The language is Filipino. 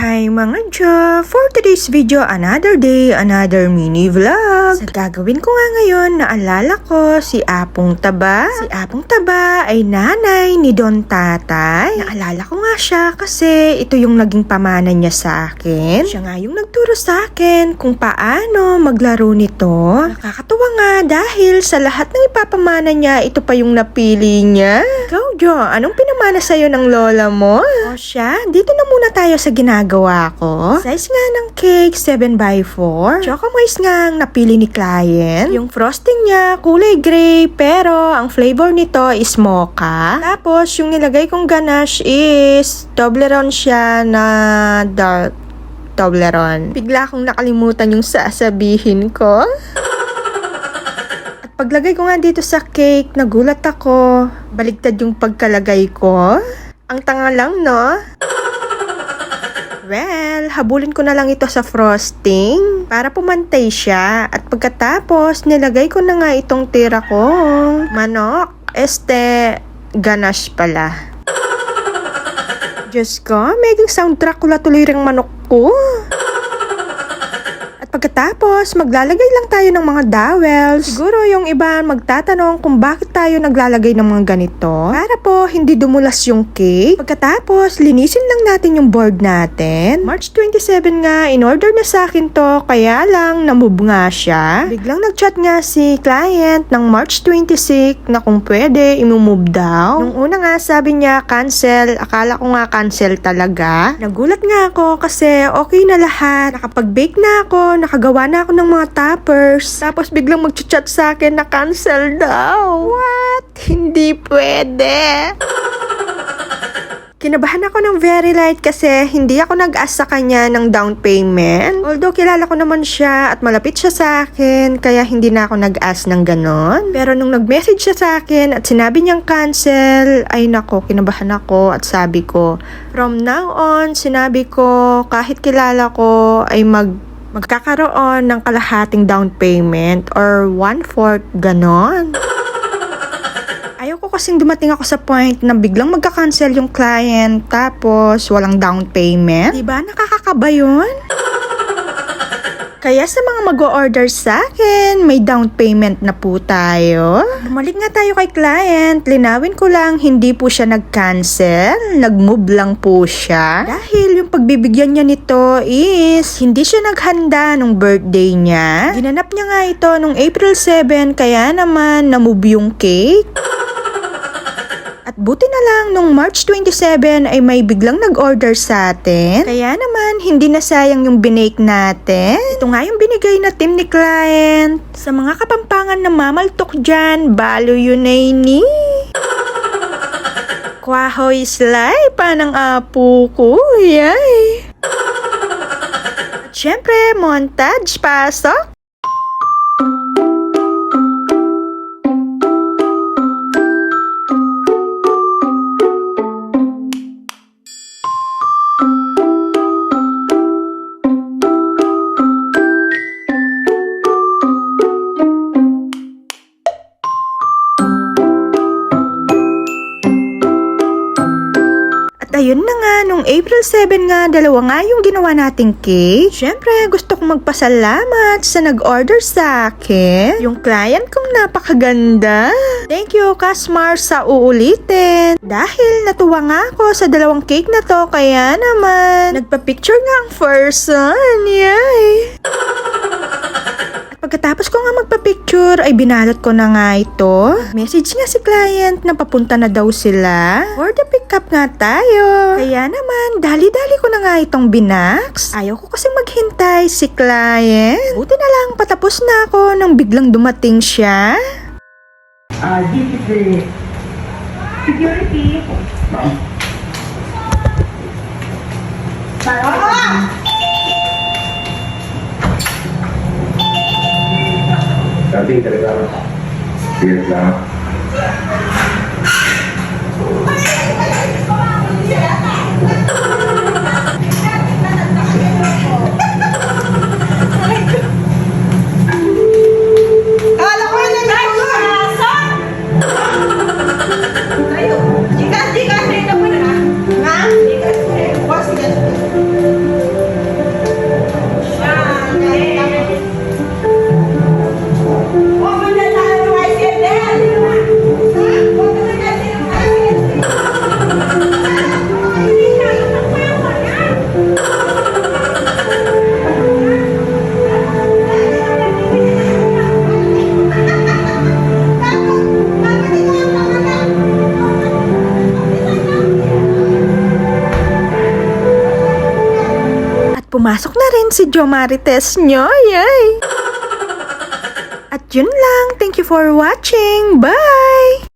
Hi mga Diyo! For today's video, another day, another mini vlog. Sa gagawin ko nga ngayon, naalala ko si Apong Taba. Si Apong Taba ay nanay ni Don Tatay. Naalala ko nga siya kasi ito yung naging pamana niya sa akin. Siya nga yung nagturo sa akin kung paano maglaro nito. Nakakatuwa nga dahil sa lahat ng ipapamana niya, ito pa yung napili niya. Ikaw, Jo, anong pinamana sa'yo ng lola mo? O siya, dito na muna tayo sa ginagawa ko. Size nga ng cake, 7x4. Chocomice nga ang napili ni client. Yung frosting niya, kulay gray, pero ang flavor nito is mocha. Tapos, yung nilagay kong ganache is Toblerone siya na dark Toblerone. Bigla akong nakalimutan yung sasabihin ko. At paglagay ko nga dito sa cake, nagulat ako. Baligtad yung pagkalagay ko. Ang tanga lang, no? Well, habulin ko na lang ito sa frosting para pumantay siya. At pagkatapos, nilagay ko na nga itong tira kong manok. Ganache pala. Diyos ko, meging soundtrack ko tuloy ring manok ko. Pagkatapos, maglalagay lang tayo ng mga dowels. Siguro yung iba magtatanong kung bakit tayo naglalagay ng mga ganito. Para po, hindi dumulas yung cake. Pagkatapos, linisin lang natin yung board natin. March 27 nga, in-order na sa akin to, kaya lang, namove nga siya. Biglang nag-chat nga si client ng March 26 na kung pwede, imumove daw. Nung una nga, sabi niya, cancel. Akala ko nga cancel talaga. Nagulat nga ako kasi okay na lahat. Nakapag-bake na ako, nakagawa na ako ng mga toppers. Tapos biglang mag-chat sa akin na cancel daw. What? Hindi pwede. Kinabahan ako ng very light kasi hindi ako nag-ask sa kanya ng down payment. Although kilala ko naman siya at malapit siya sa akin, kaya hindi na ako nag-ask ng ganon. Pero nung nag-message siya sa akin at sinabi niyang cancel, ay nako, kinabahan ako at sabi ko, from now on, sinabi ko, kahit kilala ko ay magkakaroon ng kalahating down payment or 1/4 ganon. Ayaw ko kasing dumating ako sa point na biglang magka-cancel yung client tapos walang down payment. Diba nakakakaba yun? Kaya sa mga mag-o-order sa akin, may down payment na po tayo. Bumalik nga tayo kay client. Linawin ko lang, hindi po siya nag-cancel. Nag-move lang po siya. Dahil yung pagbibigyan niya nito is hindi siya naghanda nung birthday niya. Ginanap niya nga ito nung April 7, kaya naman na-move yung cake. At buti na lang nung March 27 ay may biglang nag-order sa atin. Kaya naman hindi na sayang yung binake natin. Ito nga yung binigay na team ni client. Sa mga kapampangan na mamaltok dyan, balo yun ay ni. Kwahoy slay pa ng apo ko. Yay! At syempre, montage, pasok! Ayun na nga, nung April 7 nga, dalawa nga yung ginawa nating cake. Siyempre, gusto kong magpasalamat sa nag-order sa akin. Yung client kong napakaganda. Thank you, Kasmar, sa uulitin. Dahil natuwa nga ako sa dalawang cake na to, kaya naman, nagpa-picture nga ang person. Yay! Pagkatapos ko nga magpa-picture, ay binalot ko na nga ito. Message nga si client na papunta na daw sila. For the pickup nga tayo. Kaya naman, dali-dali ko na nga itong binaks. Ayaw ko kasi maghintay si client. Buti na lang, patapos na ako nang biglang dumating siya. This is the security. Tapi talaga, sige lang. Kala ko yun na ito! Tayo! Jikas! Ito po na! Nga? Jikas! pumasok na rin si Jo Marites nyo. Yay! At yun lang. Thank you for watching. Bye!